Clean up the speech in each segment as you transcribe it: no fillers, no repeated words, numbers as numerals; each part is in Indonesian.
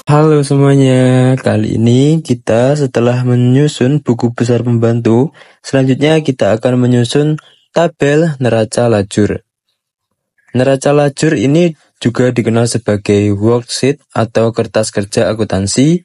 Halo semuanya, kali ini kita setelah menyusun buku besar pembantu, selanjutnya kita akan menyusun tabel neraca lajur. Neraca lajur ini juga dikenal sebagai worksheet atau kertas kerja akuntansi,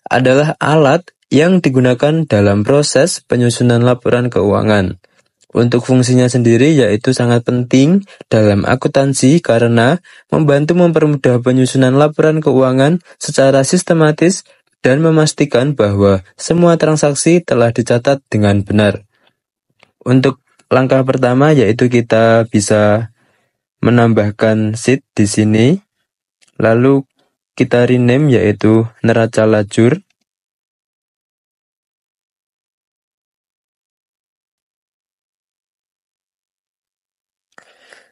adalah alat yang digunakan dalam proses penyusunan laporan keuangan. Untuk fungsinya sendiri yaitu sangat penting dalam akuntansi karena membantu mempermudah penyusunan laporan keuangan secara sistematis dan memastikan bahwa semua transaksi telah dicatat dengan benar. Untuk langkah pertama yaitu kita bisa menambahkan sheet di sini, lalu kita rename yaitu neraca lajur.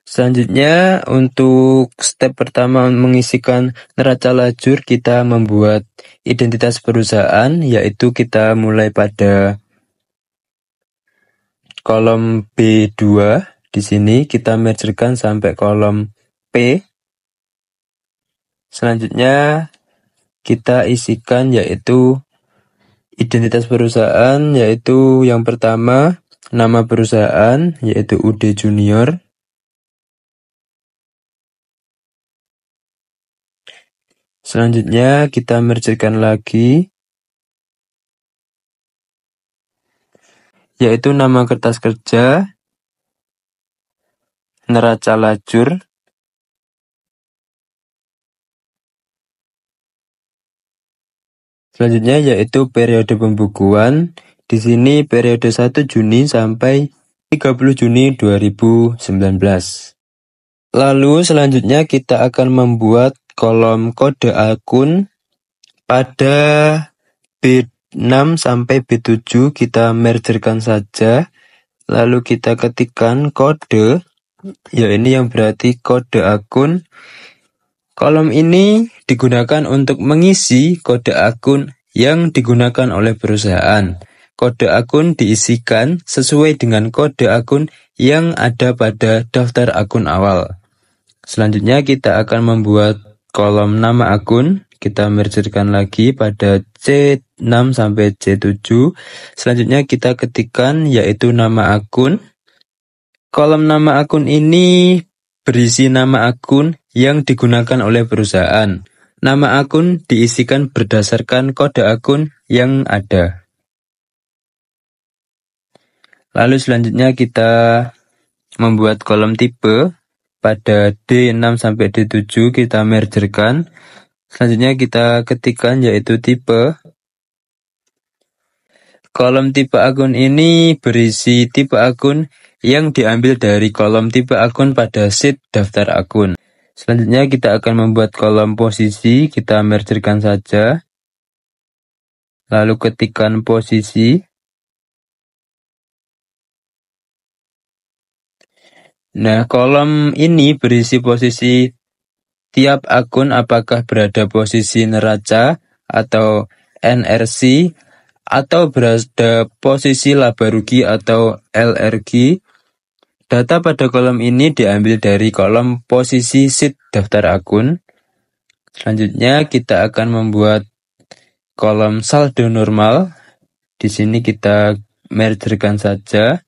Selanjutnya, untuk step pertama mengisikan neraca lajur, kita membuat identitas perusahaan, yaitu kita mulai pada kolom B2. Di sini kita mergerkan sampai kolom P. Selanjutnya, kita isikan yaitu identitas perusahaan, yaitu yang pertama, nama perusahaan, yaitu UD Junior. Selanjutnya kita mergerkan lagi, yaitu nama kertas kerja, neraca lajur. Selanjutnya yaitu periode pembukuan. Di sini periode 1 Juni sampai 30 Juni 2019. Lalu selanjutnya kita akan membuat kolom kode akun pada B6 sampai B7, kita mergerkan saja. Lalu kita ketikkan kode, ya ini yang berarti kode akun. Kolom ini digunakan untuk mengisi kode akun yang digunakan oleh perusahaan. Kode akun diisikan sesuai dengan kode akun yang ada pada daftar akun awal. Selanjutnya kita akan membuat kolom nama akun. Kita mergerkan lagi pada C6 sampai C7. Selanjutnya kita ketikkan yaitu nama akun. Kolom nama akun ini berisi nama akun yang digunakan oleh perusahaan. Nama akun diisikan berdasarkan kode akun yang ada. Lalu selanjutnya kita membuat kolom tipe. Pada D6 sampai D7 kita mergerkan. Selanjutnya kita ketikkan yaitu tipe. Kolom tipe akun ini berisi tipe akun yang diambil dari kolom tipe akun pada sheet daftar akun. Selanjutnya kita akan membuat kolom posisi, kita mergerkan saja. Lalu ketikkan posisi. Nah, kolom ini berisi posisi tiap akun, apakah berada posisi neraca atau NRC, atau berada posisi laba rugi atau LRG. Data pada kolom ini diambil dari kolom posisi sheet daftar akun. Selanjutnya kita akan membuat kolom saldo normal. Di sini kita mergerkan saja.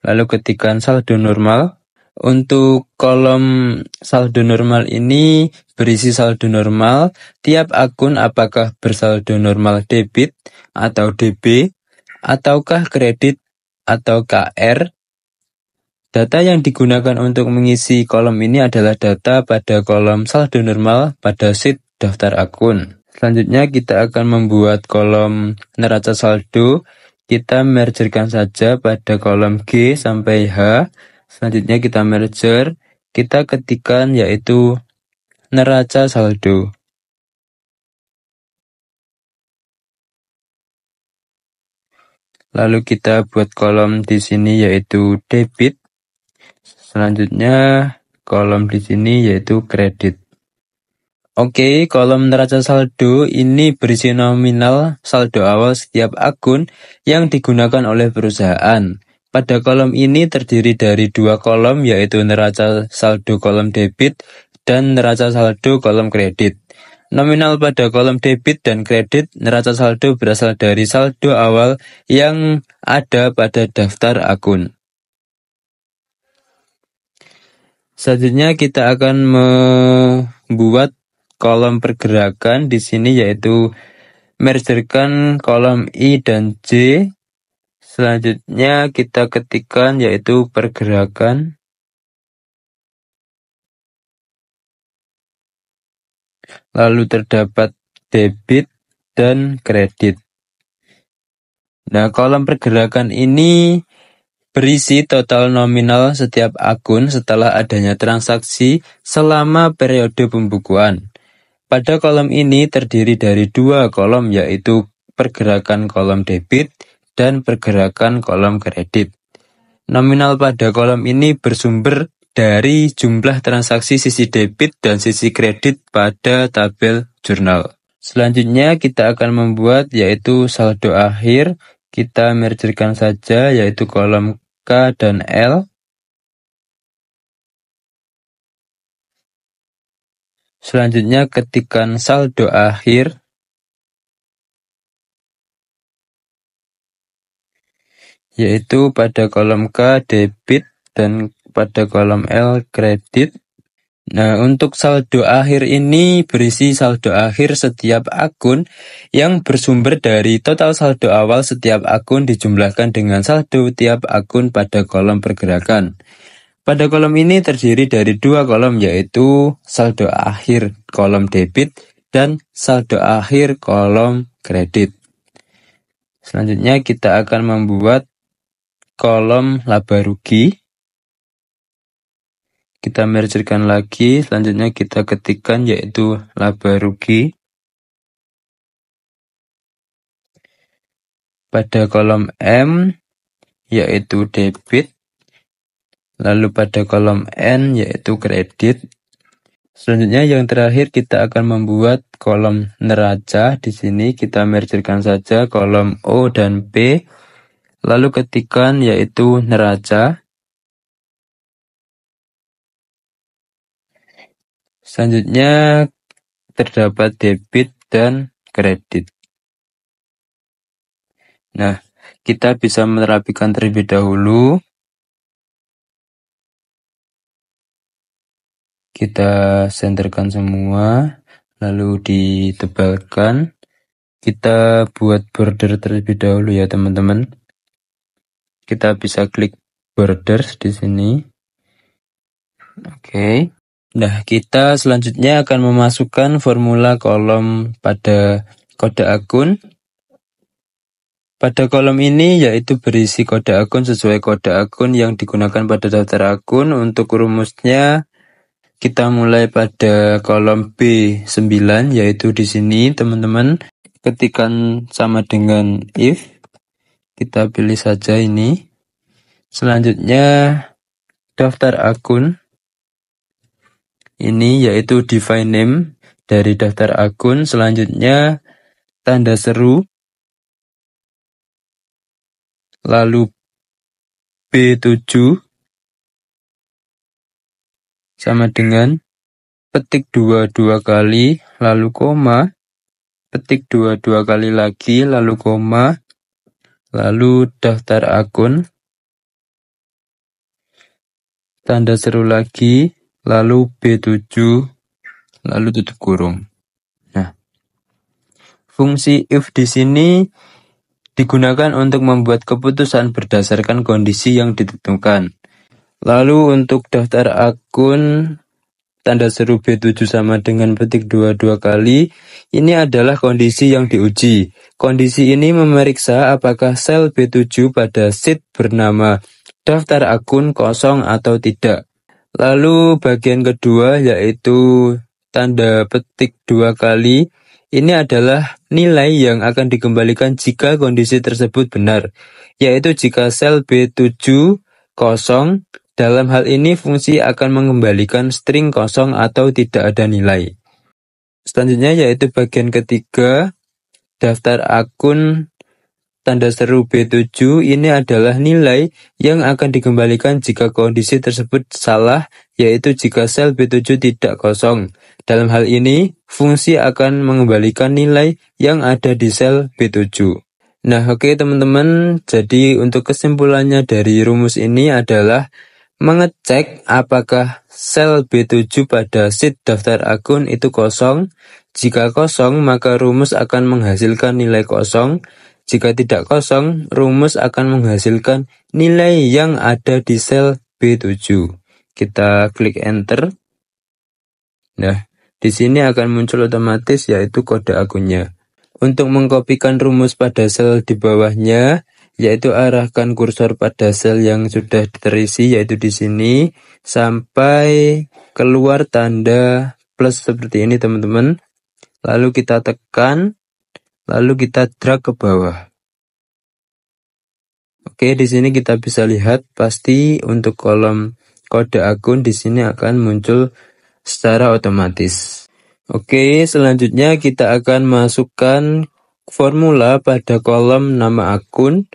Lalu ketikkan saldo normal. Untuk kolom saldo normal ini berisi saldo normal tiap akun, apakah bersaldo normal debit atau DB, ataukah kredit atau KR. Data yang digunakan untuk mengisi kolom ini adalah data pada kolom saldo normal pada sheet daftar akun. Selanjutnya kita akan membuat kolom neraca saldo. Kita mergerkan saja pada kolom G sampai H. Selanjutnya kita merger, kita ketikkan yaitu neraca saldo. Lalu kita buat kolom di sini yaitu debit. Selanjutnya kolom di sini yaitu kredit. Oke, kolom neraca saldo ini berisi nominal saldo awal setiap akun yang digunakan oleh perusahaan. Pada kolom ini terdiri dari dua kolom, yaitu neraca saldo kolom debit dan neraca saldo kolom kredit. Nominal pada kolom debit dan kredit neraca saldo berasal dari saldo awal yang ada pada daftar akun. Selanjutnya kita akan membuat kolom pergerakan di sini, yaitu mergerkan kolom I dan J. Selanjutnya kita ketikkan yaitu pergerakan. Lalu terdapat debit dan kredit. Nah, kolom pergerakan ini berisi total nominal setiap akun setelah adanya transaksi selama periode pembukuan. Pada kolom ini terdiri dari dua kolom, yaitu pergerakan kolom debit dan pergerakan kolom kredit. Nominal pada kolom ini bersumber dari jumlah transaksi sisi debit dan sisi kredit pada tabel jurnal. Selanjutnya kita akan membuat yaitu saldo akhir. Kita mergerkan saja yaitu kolom K dan L. Selanjutnya ketikkan saldo akhir. Yaitu pada kolom K debit dan pada kolom L kredit. Nah, untuk saldo akhir ini berisi saldo akhir setiap akun yang bersumber dari total saldo awal setiap akun dijumlahkan dengan saldo tiap akun pada kolom pergerakan. Pada kolom ini terdiri dari dua kolom, yaitu saldo akhir kolom debit dan saldo akhir kolom kredit. Selanjutnya kita akan membuat kolom laba rugi. Kita mergerkan lagi, selanjutnya kita ketikkan yaitu laba rugi. Pada kolom M yaitu debit, lalu pada kolom N yaitu kredit. Selanjutnya yang terakhir kita akan membuat kolom neraca. Di sini kita mergerkan saja kolom O dan P, lalu ketikkan yaitu neraca. Selanjutnya terdapat debit dan kredit. Nah, kita bisa merapikan terlebih dahulu. Kita senterkan semua, lalu ditebalkan. Kita buat border terlebih dahulu ya teman-teman. Kita bisa klik borders di sini. Oke. Nah, kita selanjutnya akan memasukkan formula kolom pada kode akun. Pada kolom ini yaitu berisi kode akun sesuai kode akun yang digunakan pada daftar akun. Untuk rumusnya kita mulai pada kolom B9, yaitu di sini teman-teman ketikkan sama dengan if. Kita pilih saja ini. Selanjutnya daftar akun. Ini yaitu define name dari daftar akun. Selanjutnya tanda seru. Lalu B7 sama dengan petik 2 kali, lalu koma, petik 2 kali lagi, lalu koma, lalu daftar akun, tanda seru lagi, lalu B7, lalu tutup kurung. Nah, fungsi if di sini digunakan untuk membuat keputusan berdasarkan kondisi yang ditentukan. Lalu untuk daftar akun, tanda seru B7 sama dengan petik 2 kali, ini adalah kondisi yang diuji. Kondisi ini memeriksa apakah sel B7 pada sheet bernama daftar akun kosong atau tidak. Lalu bagian kedua yaitu tanda petik 2 kali, ini adalah nilai yang akan dikembalikan jika kondisi tersebut benar, yaitu jika sel B7 kosong. Dalam hal ini fungsi akan mengembalikan string kosong atau tidak ada nilai. Selanjutnya yaitu bagian ketiga, daftar akun tanda seru B7, ini adalah nilai yang akan dikembalikan jika kondisi tersebut salah yaitu jika sel B7 tidak kosong. Dalam hal ini, fungsi akan mengembalikan nilai yang ada di sel B7. Nah, oke teman-teman, jadi untuk kesimpulannya dari rumus ini adalah mengecek apakah sel B7 pada sheet daftar akun itu kosong. Jika kosong, maka rumus akan menghasilkan nilai kosong. Jika tidak kosong, rumus akan menghasilkan nilai yang ada di sel B7. Kita klik enter. Nah, di sini akan muncul otomatis yaitu kode akunnya. Untuk mengkopikan rumus pada sel di bawahnya, yaitu arahkan kursor pada sel yang sudah terisi yaitu di sini sampai keluar tanda plus seperti ini teman-teman. Lalu kita tekan, lalu kita drag ke bawah. Oke, di sini kita bisa lihat pasti untuk kolom kode akun di sini akan muncul secara otomatis. Oke, selanjutnya kita akan masukkan formula pada kolom nama akun,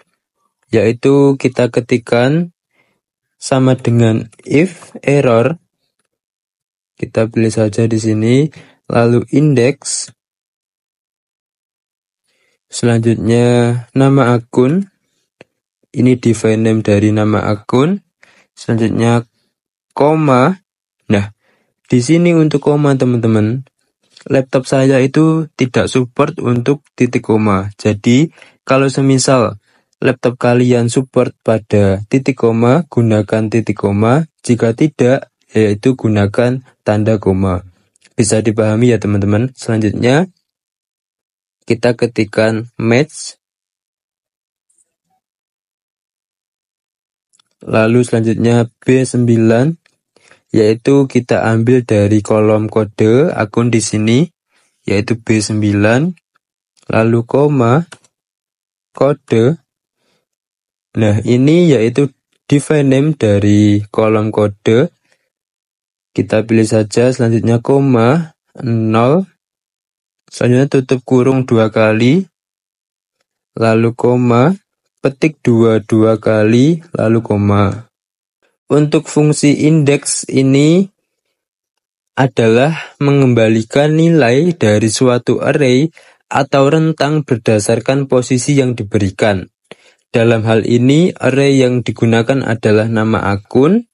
yaitu kita ketikkan sama dengan if error. Kita pilih saja di sini, lalu index. Selanjutnya nama akun. Ini define name dari nama akun. Selanjutnya koma. Nah, di sini untuk koma teman-teman, laptop saya itu tidak support untuk titik koma. Jadi, kalau semisal laptop kalian support pada titik koma, gunakan titik koma. Jika tidak, yaitu gunakan tanda koma. Bisa dipahami ya teman-teman. Selanjutnya, kita ketikkan match. Lalu selanjutnya B9, yaitu kita ambil dari kolom kode akun di sini, yaitu B9, lalu koma, kode. Nah, ini yaitu define name dari kolom kode. Kita pilih saja, selanjutnya koma, 0, selanjutnya tutup kurung 2 kali, lalu koma, petik 2 kali, lalu koma. Untuk fungsi indeks ini adalah mengembalikan nilai dari suatu array atau rentang berdasarkan posisi yang diberikan. Dalam hal ini, array yang digunakan adalah nama akun,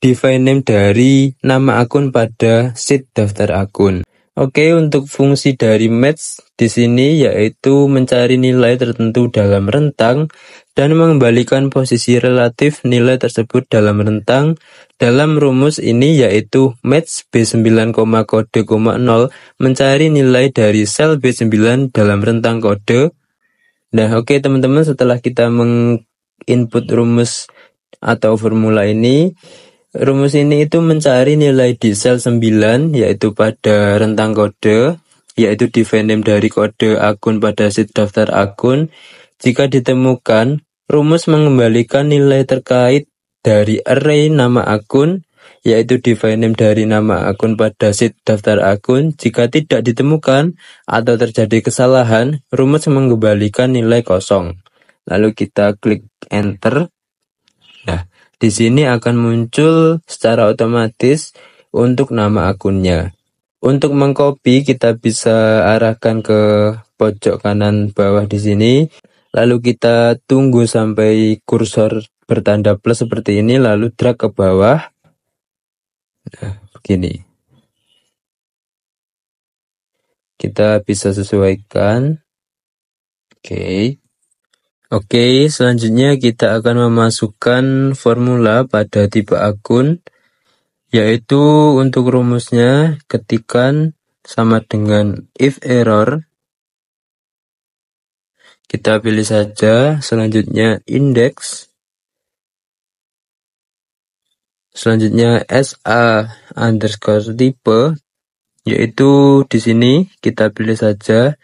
define name dari nama akun pada sheet daftar akun. Oke, untuk fungsi dari match di sini yaitu mencari nilai tertentu dalam rentang dan mengembalikan posisi relatif nilai tersebut dalam rentang. Dalam rumus ini yaitu match B9, kode, 0 mencari nilai dari sel B9 dalam rentang kode. Nah, oke teman-teman, setelah kita menginput rumus atau formula ini, rumus ini itu mencari nilai di sel 9 yaitu pada rentang kode, yaitu define name dari kode akun pada sheet daftar akun. Jika ditemukan, rumus mengembalikan nilai terkait dari array nama akun, yaitu define name dari nama akun pada sheet daftar akun. Jika tidak ditemukan atau terjadi kesalahan, rumus mengembalikan nilai kosong. Lalu kita klik enter. Nah, di sini akan muncul secara otomatis untuk nama akunnya. Untuk mengcopy kita bisa arahkan ke pojok kanan bawah di sini. Lalu kita tunggu sampai kursor bertanda plus seperti ini, lalu drag ke bawah. Nah, begini. Kita bisa sesuaikan. Oke, selanjutnya kita akan memasukkan formula pada tipe akun, yaitu untuk rumusnya ketikkan sama dengan if error. Kita pilih saja, selanjutnya index. Selanjutnya SA underscore type, yaitu di sini kita pilih saja.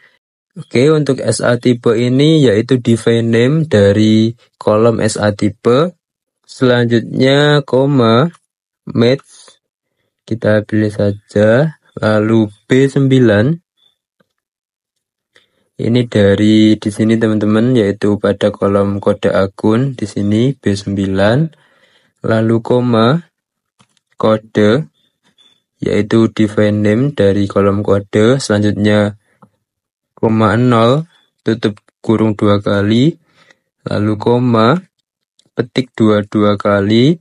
Oke, untuk SA type ini yaitu define name dari kolom SA type. Selanjutnya koma, match, kita pilih saja. Lalu B9, ini dari di sini teman-teman, yaitu pada kolom kode akun di sini B9. Lalu koma, kode, yaitu define name dari kolom kode, selanjutnya koma 0, tutup kurung 2 kali, lalu koma, petik 2 kali,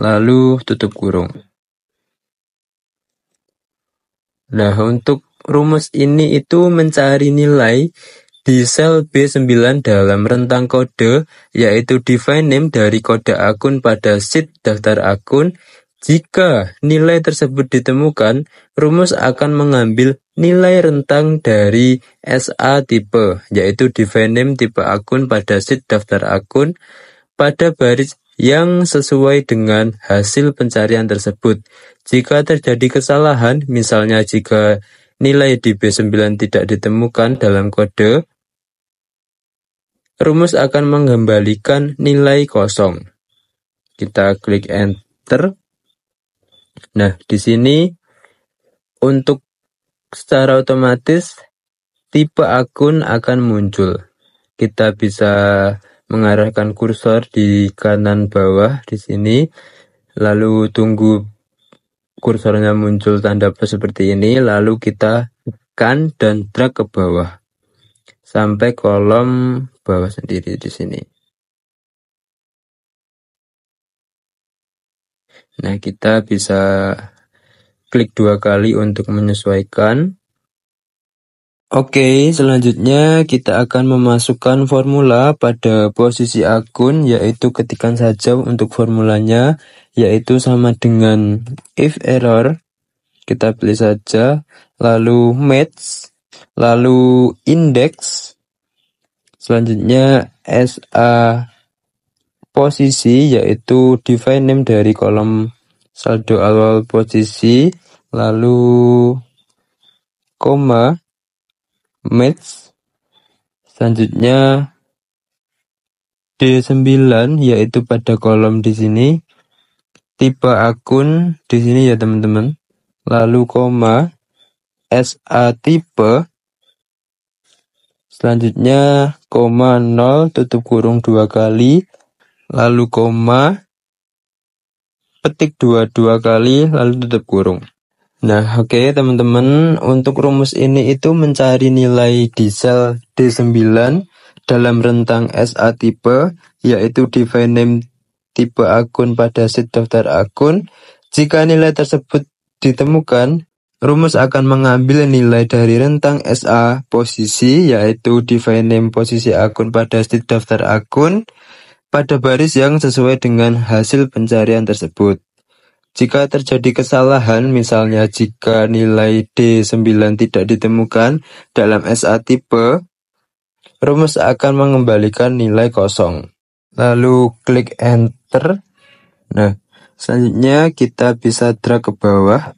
lalu tutup kurung. Nah, untuk rumus ini itu mencari nilai di sel B9 dalam rentang kode, yaitu define name dari kode akun pada sheet daftar akun. Jika nilai tersebut ditemukan, rumus akan mengambil nilai rentang dari SA tipe, yaitu define name tipe akun pada sheet daftar akun, pada baris yang sesuai dengan hasil pencarian tersebut. Jika terjadi kesalahan, misalnya jika nilai di B9 tidak ditemukan dalam kode, rumus akan mengembalikan nilai kosong. Kita klik enter. Nah, di sini untuk secara otomatis tipe akun akan muncul. Kita bisa mengarahkan kursor di kanan bawah di sini, lalu tunggu kursornya muncul tanda plus seperti ini, lalu kita tekan dan drag ke bawah sampai kolom bawah sendiri di sini. Nah, kita bisa klik 2 kali untuk menyesuaikan. Oke, selanjutnya kita akan memasukkan formula pada posisi akun, yaitu ketikkan saja untuk formulanya, yaitu sama dengan if error. Kita pilih saja, lalu match, lalu index, selanjutnya SA posisi, yaitu define name dari kolom saldo awal posisi, lalu koma, match, selanjutnya D9, yaitu pada kolom di sini, tipe akun di sini ya teman-teman, lalu koma, SA tipe, selanjutnya koma 0, tutup kurung 2 kali, lalu koma, petik 2 kali, lalu tutup kurung. Nah, oke teman-teman, untuk rumus ini itu mencari nilai di sel D9 dalam rentang SA tipe, yaitu define name tipe akun pada sheet daftar akun. Jika nilai tersebut ditemukan, rumus akan mengambil nilai dari rentang SA posisi, yaitu define name posisi akun pada sheet daftar akun, pada baris yang sesuai dengan hasil pencarian tersebut. Jika terjadi kesalahan, misalnya jika nilai D9 tidak ditemukan dalam SA tipe, rumus akan mengembalikan nilai kosong. Lalu klik enter. Nah, selanjutnya kita bisa drag ke bawah.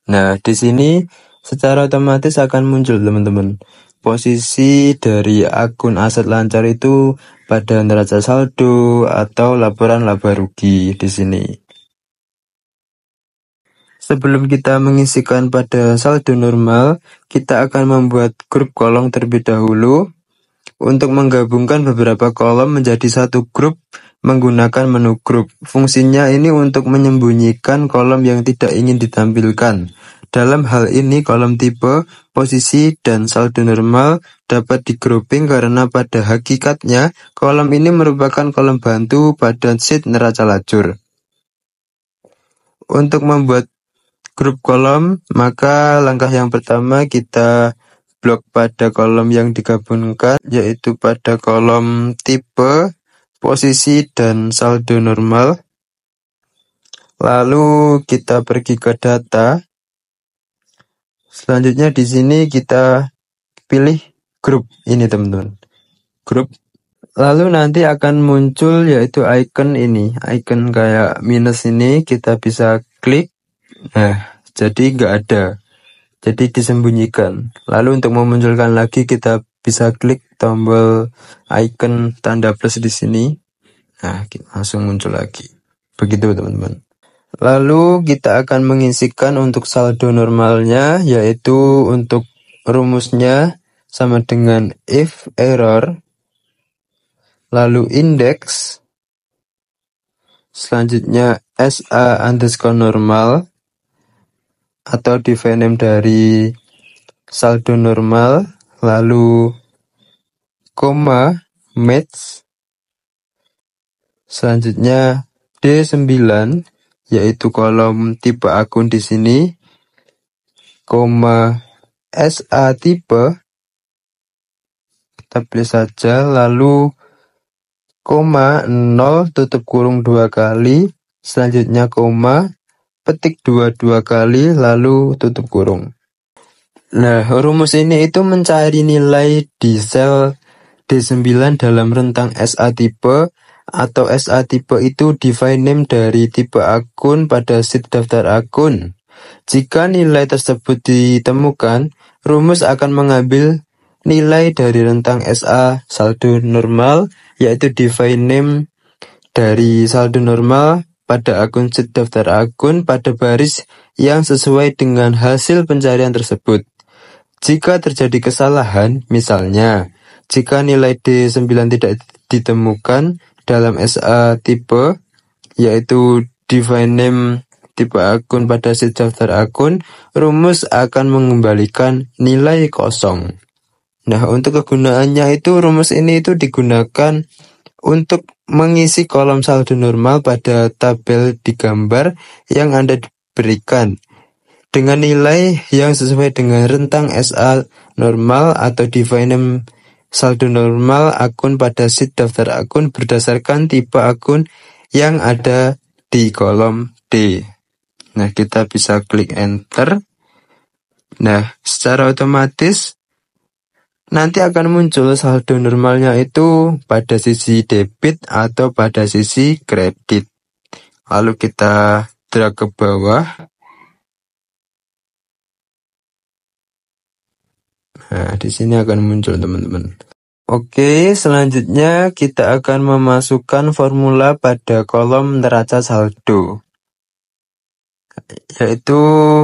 Nah, di sini secara otomatis akan muncul teman-teman. Posisi dari akun aset lancar itu pada neraca saldo atau laporan laba rugi di sini. Sebelum kita mengisikan pada saldo normal, kita akan membuat grup kolom terlebih dahulu. Untuk menggabungkan beberapa kolom menjadi satu grup menggunakan menu grup. Fungsinya ini untuk menyembunyikan kolom yang tidak ingin ditampilkan. Dalam hal ini kolom tipe, posisi, dan saldo normal dapat di-grouping karena pada hakikatnya kolom ini merupakan kolom bantu pada sheet neraca lajur. Untuk membuat grup kolom, maka langkah yang pertama kita blok pada kolom yang digabungkan, yaitu pada kolom tipe, posisi, dan saldo normal. Lalu kita pergi ke data. Selanjutnya di sini kita pilih grup ini teman-teman. Grup. Lalu nanti akan muncul yaitu icon ini, icon kayak minus ini, kita bisa klik. Nah, jadi nggak ada. Jadi disembunyikan. Lalu untuk memunculkan lagi kita bisa klik tombol icon tanda plus di sini. Nah, langsung muncul lagi. Begitu teman-teman. Lalu kita akan mengisikan untuk saldo normalnya, yaitu untuk rumusnya sama dengan if error, lalu index, selanjutnya SA underscore normal atau divine name dari saldo normal, lalu koma match, selanjutnya D9 yaitu kolom tipe akun di sini, koma SA tipe, kita pilih saja, lalu koma 0 tutup kurung 2 kali, selanjutnya koma, petik 2 kali, lalu tutup kurung. Nah, rumus ini itu mencari nilai di sel D9 dalam rentang SA tipe, atau SA tipe itu divine name dari tipe akun pada sheet daftar akun. Jika nilai tersebut ditemukan, rumus akan mengambil nilai dari rentang SA saldo normal, yaitu divine name dari saldo normal pada akun sheet daftar akun pada baris yang sesuai dengan hasil pencarian tersebut. Jika terjadi kesalahan, misalnya, jika nilai D9 tidak ditemukan dalam SA tipe, yaitu divine name tipe akun pada sheet daftar akun, rumus akan mengembalikan nilai kosong. Nah, untuk kegunaannya itu rumus ini itu digunakan untuk mengisi kolom saldo normal pada tabel di gambar yang Anda berikan dengan nilai yang sesuai dengan rentang SA normal atau divine name saldo normal akun pada sheet daftar akun berdasarkan tipe akun yang ada di kolom D. Nah, kita bisa klik enter. Nah, secara otomatis nanti akan muncul saldo normalnya itu pada sisi debit atau pada sisi kredit. Lalu kita drag ke bawah. Nah, di sini akan muncul teman-teman. Oke, selanjutnya kita akan memasukkan formula pada kolom neraca saldo. Yaitu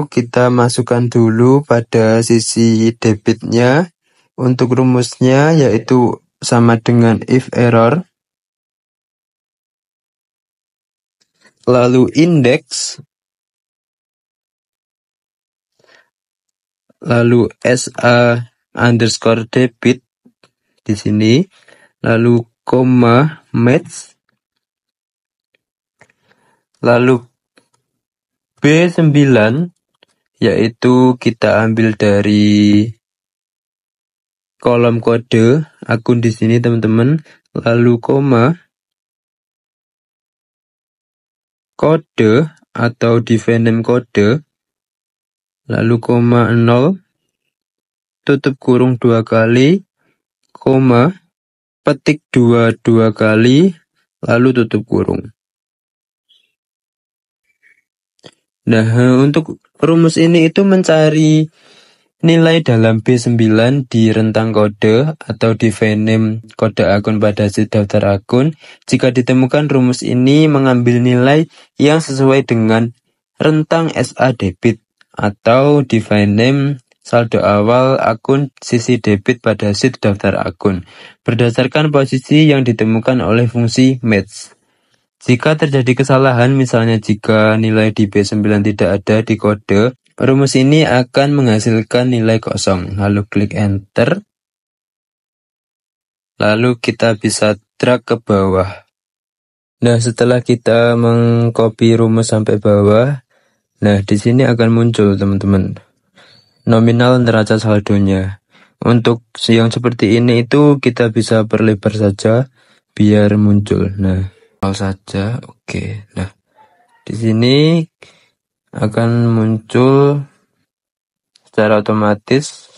kita masukkan dulu pada sisi debitnya. Untuk rumusnya yaitu sama dengan if error, lalu index, lalu SA underscore debit di sini, lalu koma match, lalu B9 yaitu kita ambil dari kolom kode akun di sini teman-teman, lalu koma, kode atau divine name kode, lalu koma 0, tutup kurung 2 kali, koma, petik 2 kali, lalu tutup kurung. Nah, untuk rumus ini itu mencari nilai dalam B9 di rentang kode atau divine name kode akun pada sheet daftar akun. Jika ditemukan, rumus ini mengambil nilai yang sesuai dengan rentang SA debit atau divine name saldo awal akun sisi debit pada sheet daftar akun berdasarkan posisi yang ditemukan oleh fungsi match. Jika terjadi kesalahan, misalnya jika nilai di B9 tidak ada di kode, rumus ini akan menghasilkan nilai kosong. Lalu klik enter. Lalu kita bisa drag ke bawah. Nah, setelah kita mengcopy rumus sampai bawah, nah di sini akan muncul teman-teman nominal neraca saldonya. Untuk yang seperti ini itu kita bisa perlebar saja biar muncul. Nah, saja, oke. Nah, di sini akan muncul secara otomatis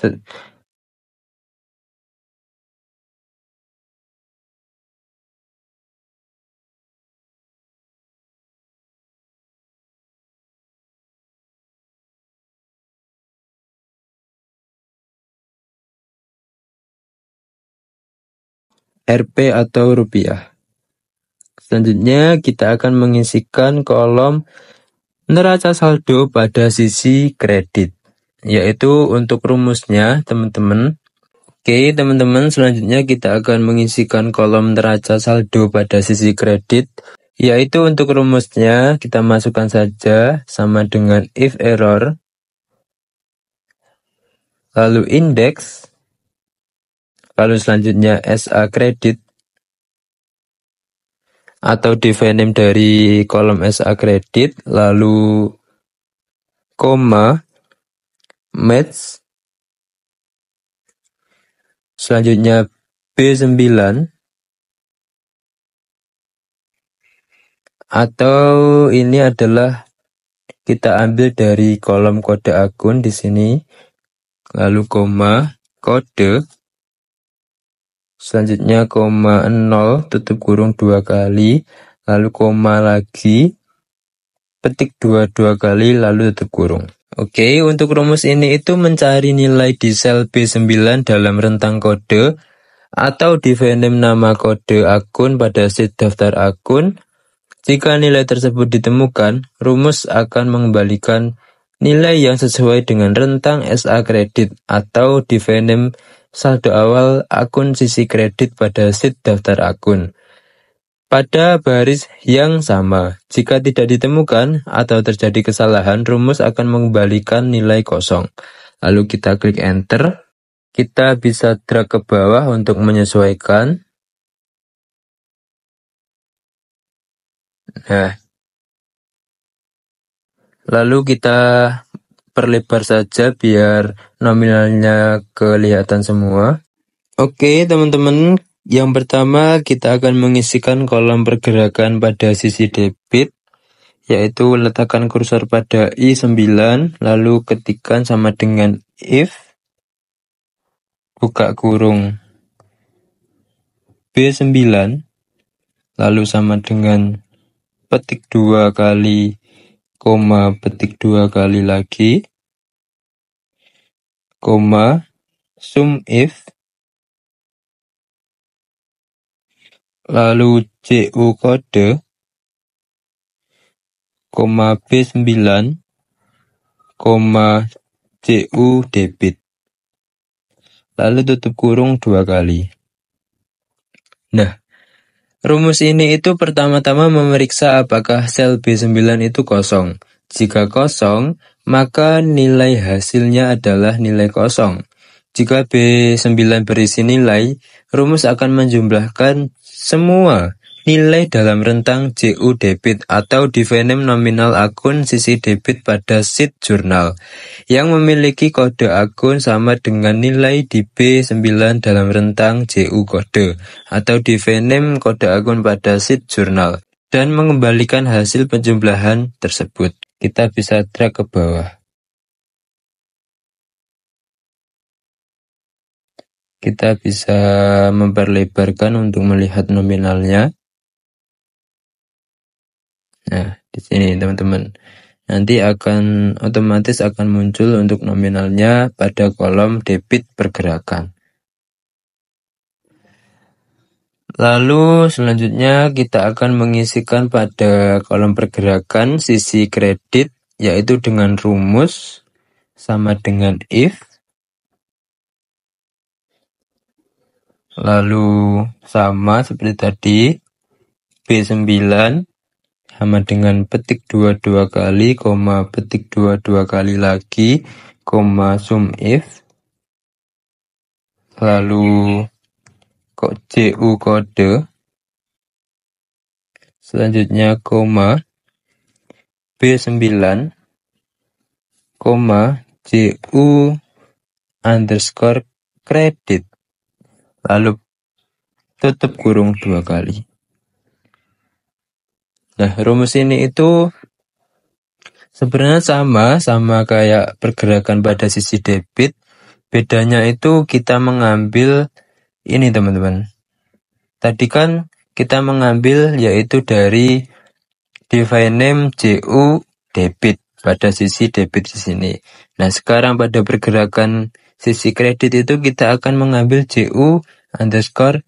Rp atau rupiah. Selanjutnya kita akan mengisikan kolom neraca saldo pada sisi kredit, yaitu untuk rumusnya teman-teman Oke, teman-teman, selanjutnya kita akan mengisikan kolom neraca saldo pada sisi kredit, yaitu untuk rumusnya kita masukkan saja sama dengan if error, lalu indeks, lalu selanjutnya SA kredit, atau definame dari kolom SA kredit, lalu koma, match, selanjutnya B9, atau ini adalah kita ambil dari kolom kode akun di sini, lalu koma, kode, selanjutnya koma 0 tutup kurung 2 kali, lalu koma lagi, petik 2 kali, lalu tutup kurung. Oke, untuk rumus ini itu mencari nilai di sel B9 dalam rentang kode atau definame nama kode akun pada sheet daftar akun. Jika nilai tersebut ditemukan, rumus akan mengembalikan nilai yang sesuai dengan rentang SA kredit atau definame saldo awal akun sisi kredit pada sheet daftar akun pada baris yang sama. Jika tidak ditemukan atau terjadi kesalahan, rumus akan mengembalikan nilai kosong. Lalu kita klik enter. Kita bisa drag ke bawah untuk menyesuaikan. Nah, lalu kita perlebar saja biar nominalnya kelihatan semua. Oke, teman-teman. Yang pertama, kita akan mengisikan kolom pergerakan pada sisi debit, yaitu letakkan kursor pada I9, lalu ketikkan sama dengan if, buka kurung B9, lalu sama dengan petik 2 kali, koma, petik 2 kali lagi, koma, sum if, lalu CU kode, koma B9, koma CU debit. Lalu tutup kurung 2 kali. Nah, rumus ini itu pertama-tama memeriksa apakah sel B9 itu kosong. Jika kosong, maka nilai hasilnya adalah nilai kosong. Jika B9 berisi nilai, rumus akan menjumlahkan semua nilai dalam rentang CU debit atau definame nominal akun sisi debit pada sheet jurnal yang memiliki kode akun sama dengan nilai di B9 dalam rentang CU kode atau definame kode akun pada sheet jurnal dan mengembalikan hasil penjumlahan tersebut. Kita bisa drag ke bawah. Kita bisa memperlebarkan untuk melihat nominalnya. Nah, di sini teman-teman. Nanti otomatis akan muncul untuk nominalnya pada kolom debit pergerakan. Lalu selanjutnya kita akan mengisikan pada kolom pergerakan sisi kredit, yaitu dengan rumus sama dengan if, lalu sama seperti tadi, B9 sama dengan petik 2 kali, koma, petik 2 kali lagi, koma, sum if, lalu CU kode, selanjutnya koma, B9, koma, CU underscore kredit, lalu tutup kurung 2 kali. Nah, rumus ini itu sebenarnya sama kayak pergerakan pada sisi debit. Bedanya itu kita mengambil ini teman-teman. Tadi kan kita mengambil yaitu dari definame CU debit pada sisi debit di sini. Nah, sekarang pada pergerakan sisi kredit itu kita akan mengambil CU underscore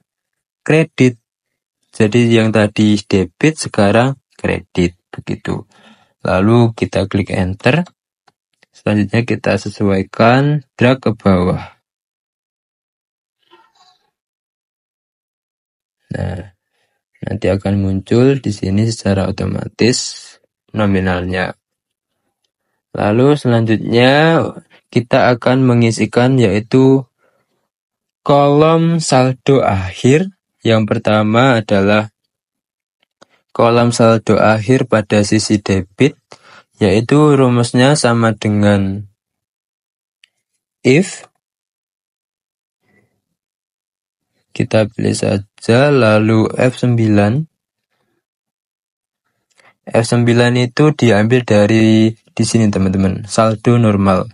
kredit. Jadi yang tadi debit sekarang kredit begitu. Lalu kita klik enter. Selanjutnya kita sesuaikan, drag ke bawah. Nah, nanti akan muncul di sini secara otomatis nominalnya. Lalu selanjutnya kita akan mengisikan yaitu kolom saldo akhir. Yang pertama adalah kolom saldo akhir pada sisi debit, yaitu rumusnya sama dengan if. Kita pilih saja lalu F9. F9 itu diambil dari di sini teman-teman, saldo normal,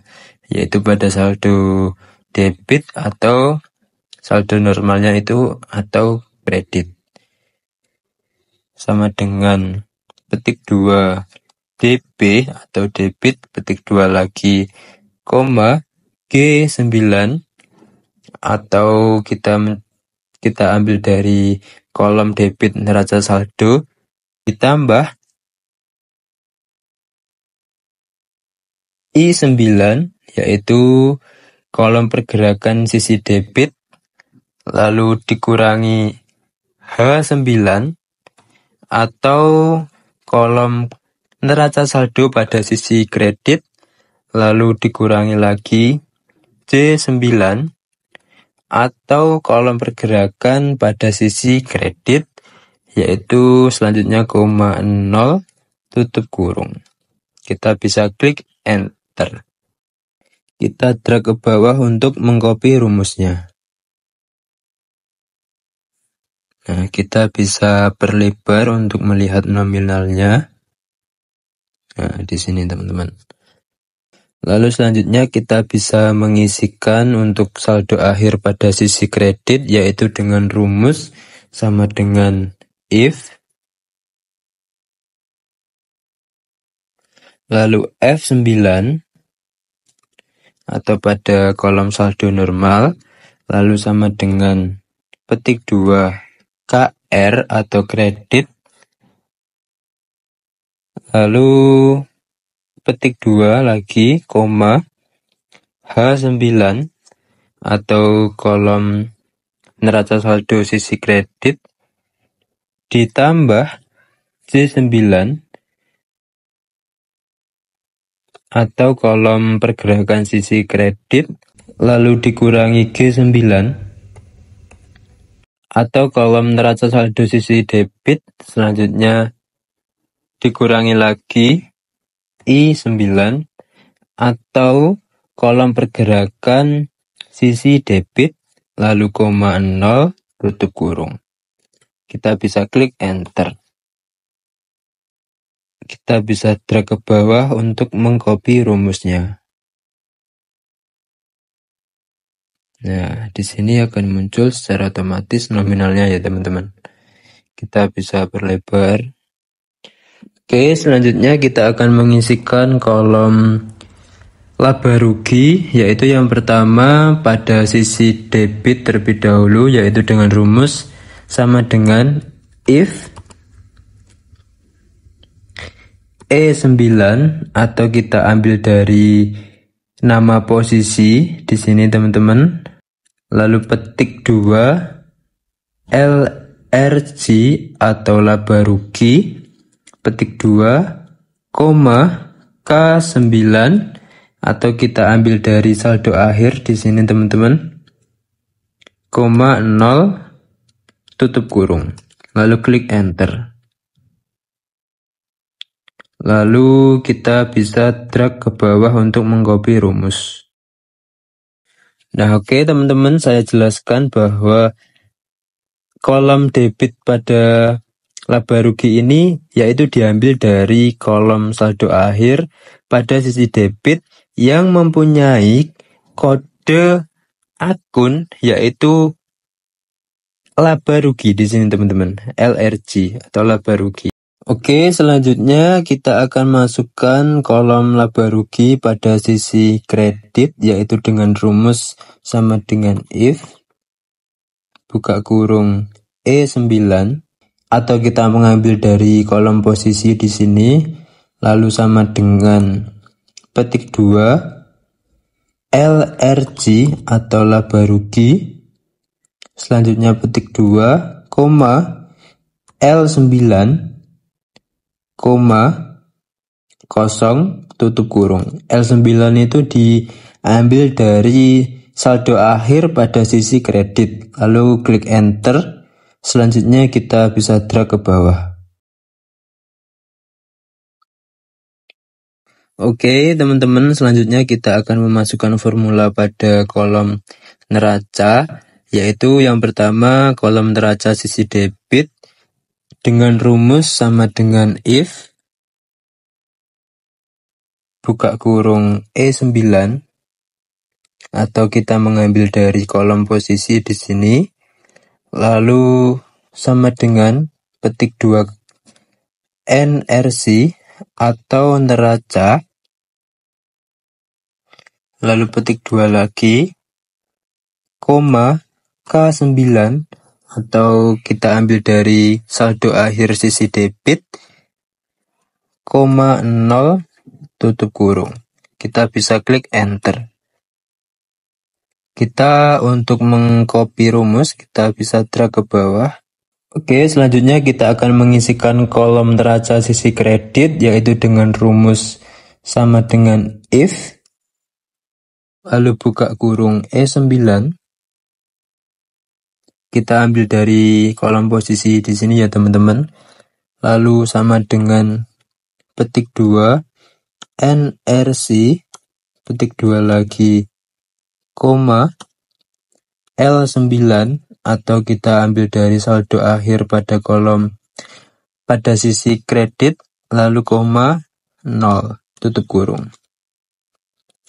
yaitu pada saldo debit atau saldo normalnya itu atau kredit. Sama dengan petik 2 DB atau debit, petik 2 lagi, koma G9 atau kita ambil dari kolom debit neraca saldo ditambah I9 yaitu kolom pergerakan sisi debit lalu dikurangi H9 atau kolom neraca saldo pada sisi kredit lalu dikurangi lagi C9 atau kolom pergerakan pada sisi kredit yaitu selanjutnya koma 0 tutup kurung. Kita bisa klik enter. Kita drag ke bawah untuk mengcopy rumusnya. Nah, kita bisa perlebar untuk melihat nominalnya. Nah, di sini teman-teman. Lalu selanjutnya kita bisa mengisikan untuk saldo akhir pada sisi kredit yaitu dengan rumus sama dengan if. Lalu F9 atau pada kolom saldo normal lalu sama dengan petik 2 KR atau kredit lalu petik 2 lagi, koma H9 atau kolom neraca saldo sisi kredit ditambah C9 atau kolom pergerakan sisi kredit lalu dikurangi G9 atau kolom neraca saldo sisi debit selanjutnya dikurangi lagi I9 atau kolom pergerakan sisi debit lalu koma 0 tutup kurung. Kita bisa klik enter. Kita bisa drag ke bawah untuk mengcopy rumusnya. Nah, di sini akan muncul secara otomatis nominalnya ya teman-teman. Kita bisa perlebar. Oke, selanjutnya kita akan mengisikan kolom laba rugi, yaitu yang pertama pada sisi debit terlebih dahulu, yaitu dengan rumus sama dengan if E9 atau kita ambil dari nama posisi di sini teman-teman, lalu petik 2 LRG atau laba rugi, petik 2, koma K9 atau kita ambil dari saldo akhir di sini teman-teman, koma 0 tutup kurung, lalu klik enter. Lalu kita bisa drag ke bawah untuk mengcopy rumus. Nah, oke teman-teman, saya jelaskan bahwa kolom debit pada laba rugi ini yaitu diambil dari kolom saldo akhir pada sisi debit yang mempunyai kode akun yaitu laba rugi di sini teman-teman, LRG atau laba rugi. Oke, selanjutnya kita akan masukkan kolom laba rugi pada sisi kredit yaitu dengan rumus sama dengan if buka kurung E9 atau kita mengambil dari kolom posisi di sini lalu sama dengan petik 2 LRG atau laba rugi, selanjutnya petik 2 L9, 0 tutup kurung. L9 itu diambil dari saldo akhir pada sisi kredit. Lalu klik enter. Selanjutnya kita bisa drag ke bawah. Oke, teman-teman, selanjutnya kita akan memasukkan formula pada kolom neraca, yaitu yang pertama kolom neraca sisi debit dengan rumus sama dengan if buka kurung E9, atau kita mengambil dari kolom posisi di sini, lalu sama dengan petik 2 NRC atau neraca, lalu petik 2 lagi, koma K9 atau kita ambil dari saldo akhir sisi debit, 0 tutup kurung. Kita bisa klik enter. Kita untuk mengcopy rumus, kita bisa drag ke bawah. Oke, selanjutnya kita akan mengisikan kolom neraca sisi kredit, yaitu dengan rumus sama dengan if, lalu buka kurung E9. Kita ambil dari kolom posisi di sini ya teman-teman. Lalu sama dengan petik 2 NRC, petik 2 lagi, koma L9 atau kita ambil dari saldo akhir pada kolom pada sisi kredit, lalu koma 0 tutup kurung.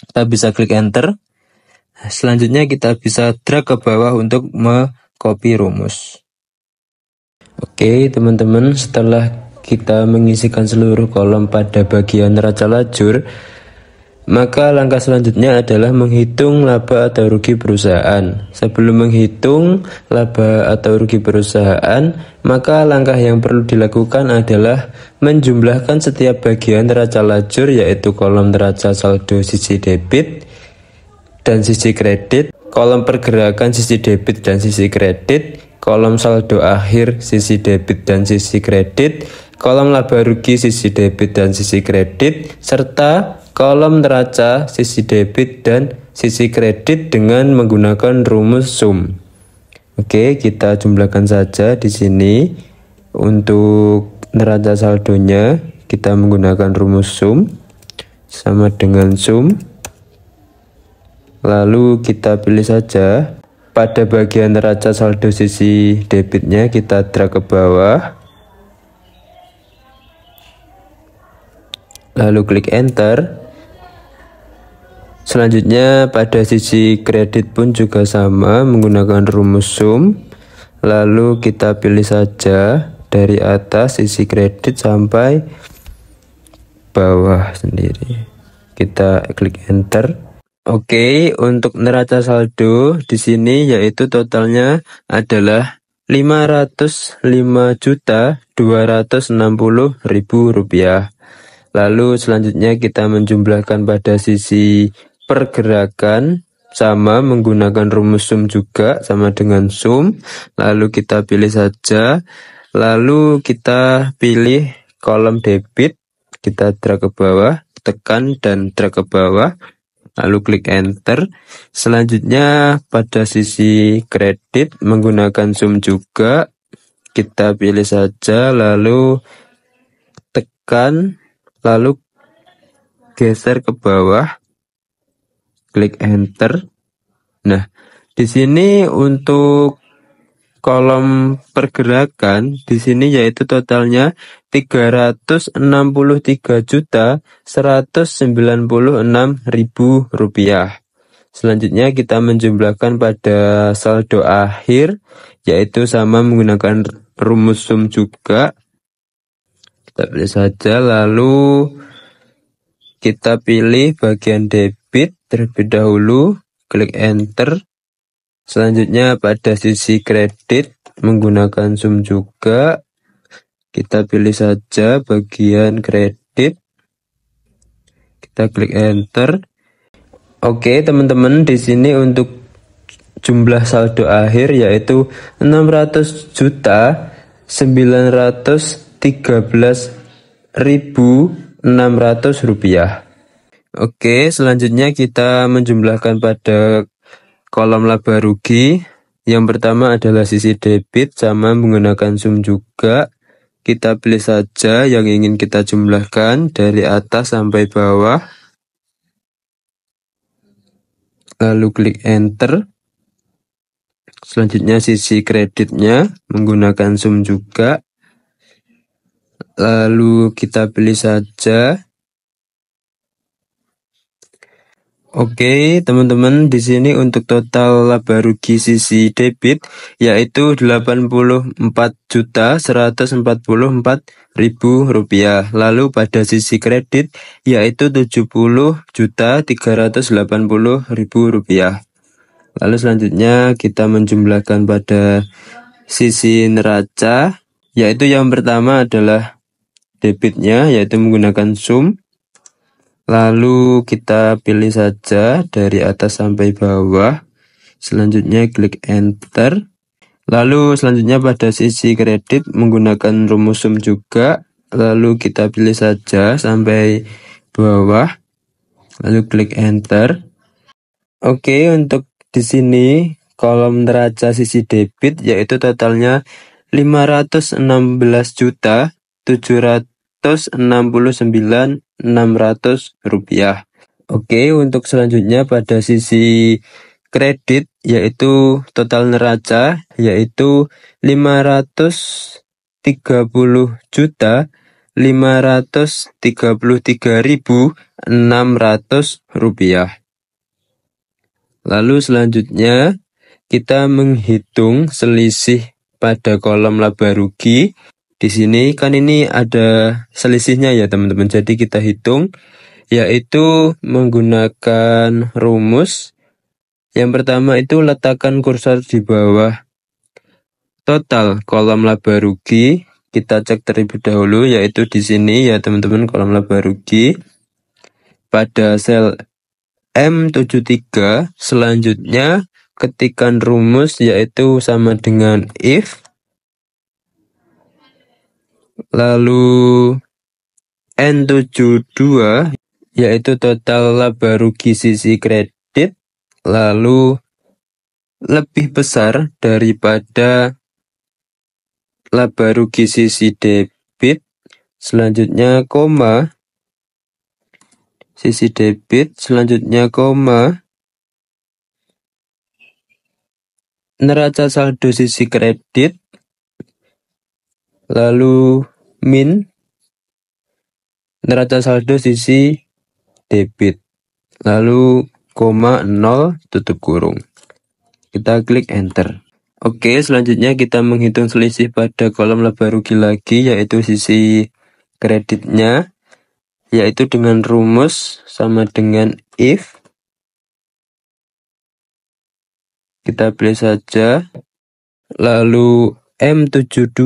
Kita bisa klik enter. Selanjutnya kita bisa drag ke bawah untuk copy rumus. Oke teman-teman, setelah kita mengisikan seluruh kolom pada bagian neraca lajur, maka langkah selanjutnya adalah menghitung laba atau rugi perusahaan. Sebelum menghitung laba atau rugi perusahaan, maka langkah yang perlu dilakukan adalah menjumlahkan setiap bagian neraca lajur, yaitu kolom neraca saldo sisi debit dan sisi kredit, kolom pergerakan sisi debit dan sisi kredit, kolom saldo akhir sisi debit dan sisi kredit, kolom laba rugi sisi debit dan sisi kredit, serta kolom neraca sisi debit dan sisi kredit dengan menggunakan rumus sum. Oke, kita jumlahkan saja di sini. Untuk neraca saldonya kita menggunakan rumus sum sama dengan sum. Lalu kita pilih saja pada bagian neraca saldo sisi debitnya, kita drag ke bawah. Lalu klik enter. Selanjutnya pada sisi kredit pun juga sama, menggunakan rumus sum. Lalu kita pilih saja dari atas sisi kredit sampai bawah sendiri. Kita klik enter. Oke, untuk neraca saldo di sini yaitu totalnya adalah Rp505.260.000. Lalu selanjutnya kita menjumlahkan pada sisi pergerakan, sama menggunakan rumus sum juga, sama dengan sum. Lalu kita pilih saja, lalu kita pilih kolom debit, kita drag ke bawah, tekan dan drag ke bawah, lalu klik enter. Selanjutnya pada sisi kredit menggunakan sum juga, kita pilih saja, lalu tekan, lalu geser ke bawah, klik enter. Nah, di sini untuk kolom pergerakan di sini yaitu totalnya Rp363.196.000. Selanjutnya kita menjumlahkan pada saldo akhir, yaitu sama menggunakan rumus sum juga. Kita pilih saja, lalu kita pilih bagian debit terlebih dahulu, klik enter. Selanjutnya pada sisi kredit menggunakan sum juga, kita pilih saja bagian kredit, kita klik enter. Oke teman-teman, di sini untuk jumlah saldo akhir yaitu 600.913.600 rupiah. Oke, selanjutnya kita menjumlahkan pada kolom laba rugi. Yang pertama adalah sisi debit, sama menggunakan sum juga. Kita pilih saja yang ingin kita jumlahkan dari atas sampai bawah. Lalu klik enter. Selanjutnya sisi kreditnya menggunakan sum juga. Lalu kita pilih saja. Oke, teman-teman, di sini untuk total laba rugi sisi debit yaitu Rp84.144.000. Lalu pada sisi kredit yaitu Rp70.380.000. Lalu selanjutnya kita menjumlahkan pada sisi neraca, yaitu yang pertama adalah debitnya, yaitu menggunakan sum. Lalu kita pilih saja dari atas sampai bawah. Selanjutnya klik enter. Lalu selanjutnya pada sisi kredit menggunakan rumus sum juga. Lalu kita pilih saja sampai bawah. Lalu klik enter. Oke, untuk di sini kolom neraca sisi debit yaitu totalnya Rp516.769.600. Oke, untuk selanjutnya pada sisi kredit yaitu total neraca yaitu Rp530.533.600. Lalu selanjutnya kita menghitung selisih pada kolom laba rugi. Di sini kan ini ada selisihnya ya teman-teman. Jadi kita hitung yaitu menggunakan rumus. Yang pertama itu letakkan kursor di bawah total kolom laba rugi. Kita cek terlebih dahulu yaitu di sini ya teman-teman, kolom laba rugi pada sel M73. Selanjutnya ketikkan rumus yaitu sama dengan if, lalu N72 yaitu total laba rugi sisi kredit, lalu lebih besar daripada laba rugi sisi debit. Selanjutnya koma, sisi debit, selanjutnya koma, neraca saldo sisi kredit, lalu min, neraca saldo sisi debit, lalu koma 0 tutup kurung. Kita klik enter. Oke, selanjutnya kita menghitung selisih pada kolom laba rugi lagi yaitu sisi kreditnya, yaitu dengan rumus sama dengan if. Kita pilih saja. Lalu M72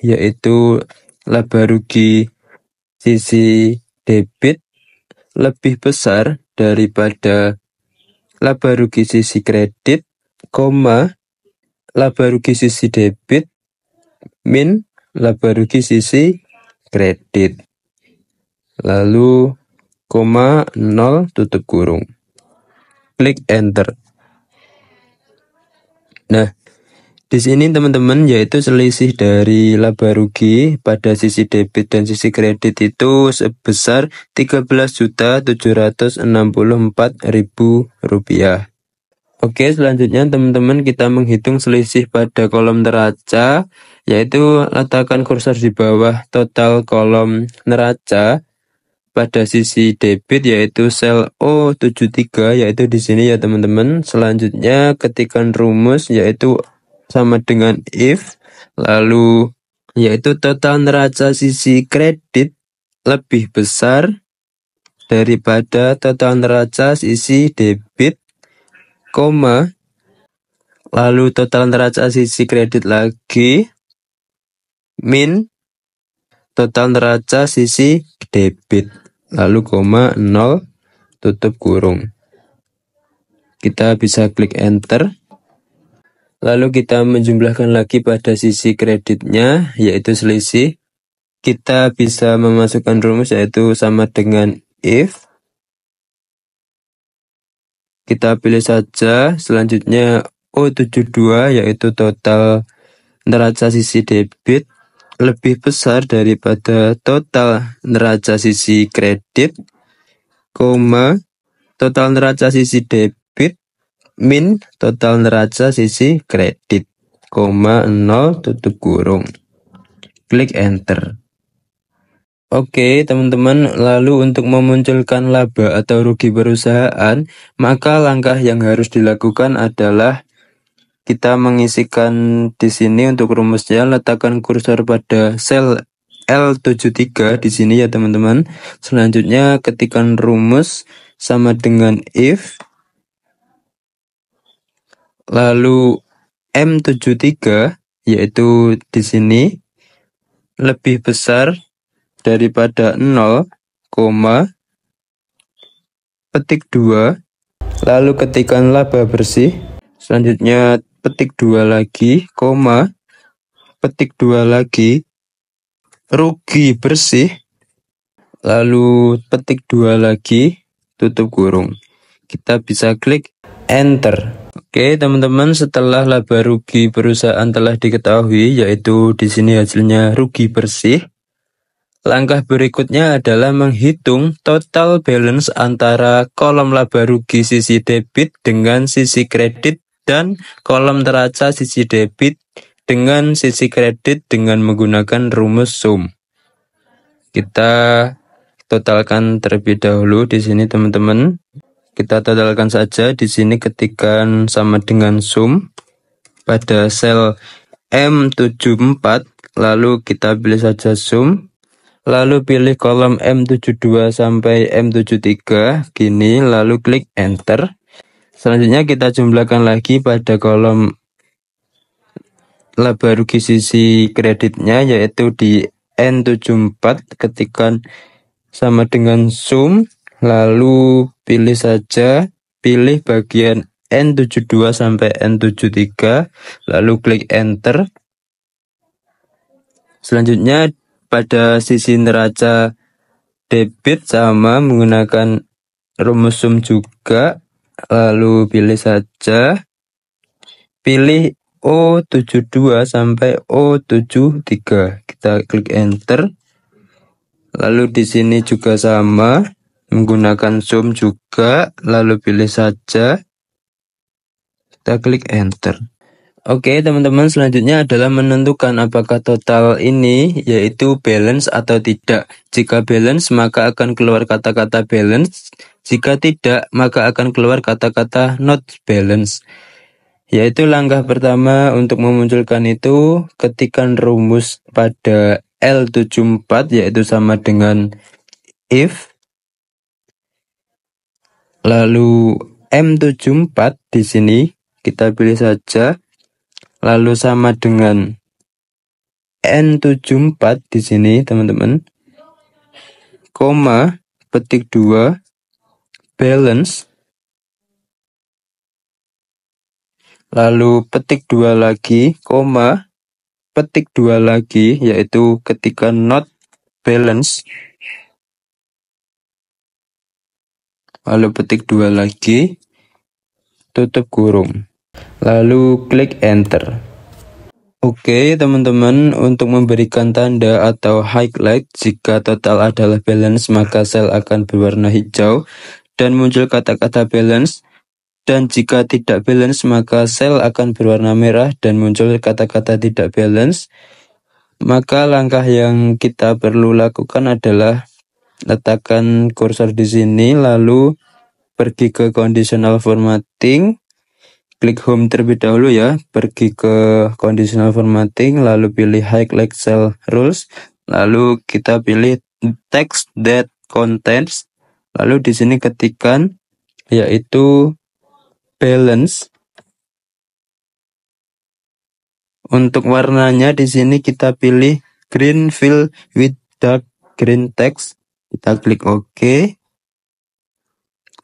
yaitu laba rugi sisi debit lebih besar daripada laba rugi sisi kredit, koma, laba rugi sisi debit min laba rugi sisi kredit. Lalu koma 0 tutup kurung. Klik enter. Nah, di sini teman-teman yaitu selisih dari laba rugi pada sisi debit dan sisi kredit itu sebesar Rp13.764.000. Oke, selanjutnya teman-teman kita menghitung selisih pada kolom neraca, yaitu letakkan kursor di bawah total kolom neraca pada sisi debit yaitu sel O73, yaitu di sini ya teman-teman. Selanjutnya ketikkan rumus yaitu sama dengan if, lalu yaitu total neraca sisi kredit lebih besar daripada total neraca sisi debit, koma, lalu total neraca sisi kredit lagi min total neraca sisi debit, lalu koma 0 tutup kurung. Kita bisa klik enter. Lalu kita menjumlahkan lagi pada sisi kreditnya, yaitu selisih. Kita bisa memasukkan rumus yaitu sama dengan if. Kita pilih saja selanjutnya O72 yaitu total neraca sisi debit lebih besar daripada total neraca sisi kredit, koma, total neraca sisi debit min total neraca sisi kredit, koma 0 tutup kurung. Klik enter. Oke teman-teman, lalu untuk memunculkan laba atau rugi perusahaan, maka langkah yang harus dilakukan adalah kita mengisikan di sini untuk rumusnya, letakkan kursor pada sel L73 di sini ya teman-teman. Selanjutnya ketikkan rumus sama dengan if, lalu M73 yaitu di sini lebih besar daripada 0, petik 2, lalu ketikkan laba bersih. Selanjutnya petik 2 lagi, petik 2 lagi, rugi bersih, lalu petik 2 lagi, tutup kurung. Kita bisa klik enter. Oke teman-teman, setelah laba rugi perusahaan telah diketahui, yaitu di sini hasilnya rugi bersih. Langkah berikutnya adalah menghitung total balance antara kolom laba rugi sisi debit dengan sisi kredit dan kolom neraca sisi debit dengan sisi kredit dengan menggunakan rumus sum. Kita totalkan terlebih dahulu di sini teman-teman. Kita totalkan saja di sini ketikkan sama dengan sum pada sel M74, lalu kita pilih saja sum. Lalu pilih kolom M72 sampai M73 gini, lalu klik enter. Selanjutnya kita jumlahkan lagi pada kolom laba rugi sisi kreditnya, yaitu di N74, ketikkan sama dengan sum, lalu pilih bagian N72 sampai N73, lalu klik enter. Selanjutnya pada sisi neraca debit sama menggunakan rumus sum juga, lalu pilih O72 sampai O73, kita klik enter. Lalu di sini juga sama menggunakan sum juga, lalu pilih saja, kita klik enter. Oke teman-teman, selanjutnya adalah menentukan apakah total ini yaitu balance atau tidak. Jika balance maka akan keluar kata-kata balance, jika tidak maka akan keluar kata-kata not balance. Yaitu langkah pertama untuk memunculkan itu, ketikkan rumus pada L74 yaitu sama dengan if, lalu M74 di sini kita pilih saja, lalu sama dengan N74 di sini teman-teman, koma, petik 2, balance, lalu petik 2 lagi, koma, petik 2 lagi, yaitu ketika not balance, lalu petik 2 lagi, tutup kurung, lalu klik enter. Oke teman-teman, untuk memberikan tanda atau highlight jika total adalah balance maka sel akan berwarna hijau dan muncul kata-kata balance, dan jika tidak balance maka sel akan berwarna merah dan muncul kata-kata tidak balance. Maka langkah yang kita perlu lakukan adalah letakkan kursor di sini, lalu pergi ke conditional formatting, klik home terlebih dahulu ya, pergi ke conditional formatting, lalu pilih highlight cell rules, lalu kita pilih text that contains, lalu di sini ketikkan yaitu balance. Untuk warnanya di sini kita pilih green fill with dark green text, kita klik OK.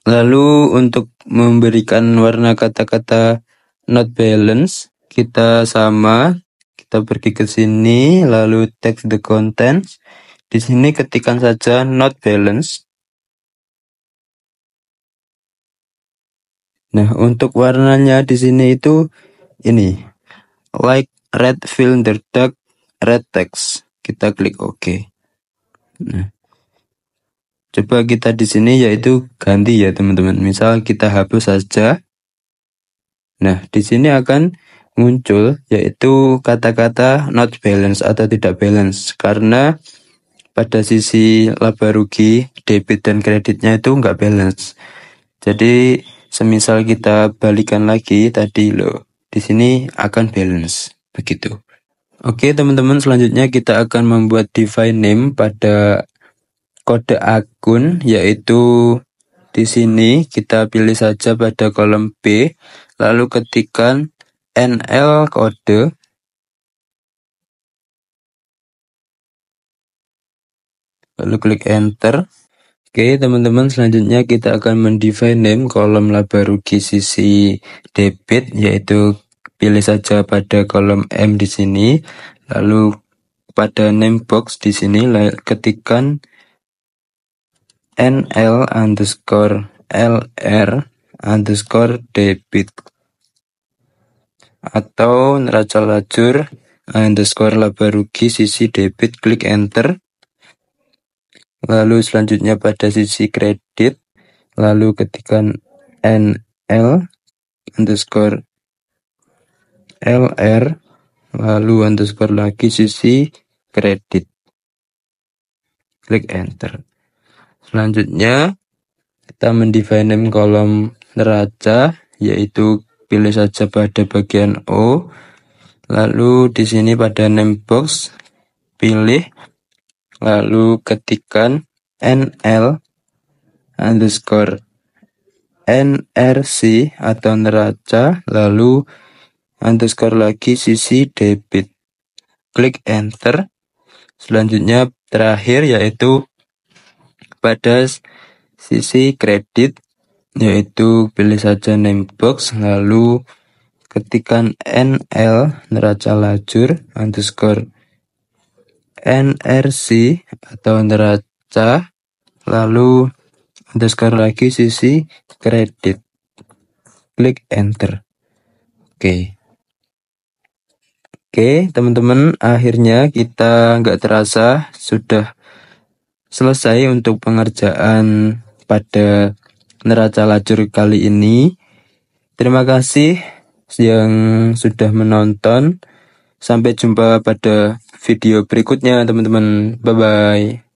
Lalu untuk memberikan warna kata-kata not balance, kita pergi ke sini, lalu text the contents. Di sini ketikkan saja not balanced. Nah, untuk warnanya di sini itu ini, like red fill the dark red text. Kita klik OK. Nah, coba kita di sini yaitu ganti ya teman-teman. Misal kita hapus saja. Nah, di sini akan muncul yaitu kata-kata not balance atau tidak balance, karena pada sisi laba rugi debit dan kreditnya itu nggak balance. Jadi semisal kita balikan lagi tadi loh, di sini akan balance begitu. Oke teman-teman, selanjutnya kita akan membuat define name pada kode akun, yaitu di sini kita pilih saja pada kolom B, lalu ketikkan NL kode, lalu klik enter. Oke teman-teman, selanjutnya kita akan mendefine name kolom laba rugi sisi debit, yaitu pilih saja pada kolom M di sini, lalu pada name box di sini ketikkan NL underscore LR underscore debit atau neraca lajur underscore laba rugi sisi debit, klik enter. Lalu selanjutnya pada sisi kredit, lalu ketikkan NL underscore LR, lalu underscore lagi sisi kredit, klik enter. Selanjutnya kita mendefine name kolom neraca, yaitu pilih saja pada bagian O, lalu di sini pada name box pilih, lalu ketikkan NL underscore NRC atau neraca, lalu underscore lagi sisi debit, klik enter. Selanjutnya terakhir yaitu pada sisi kredit, yaitu pilih saja name box, lalu ketikkan NL neraca lajur underscore NRC atau neraca, lalu underscore lagi sisi kredit, klik enter. Oke teman-teman, akhirnya kita nggak terasa sudah selesai untuk pengerjaan pada neraca lajur kali ini. Terima kasih yang sudah menonton. Sampai jumpa pada video berikutnya teman-teman. Bye-bye.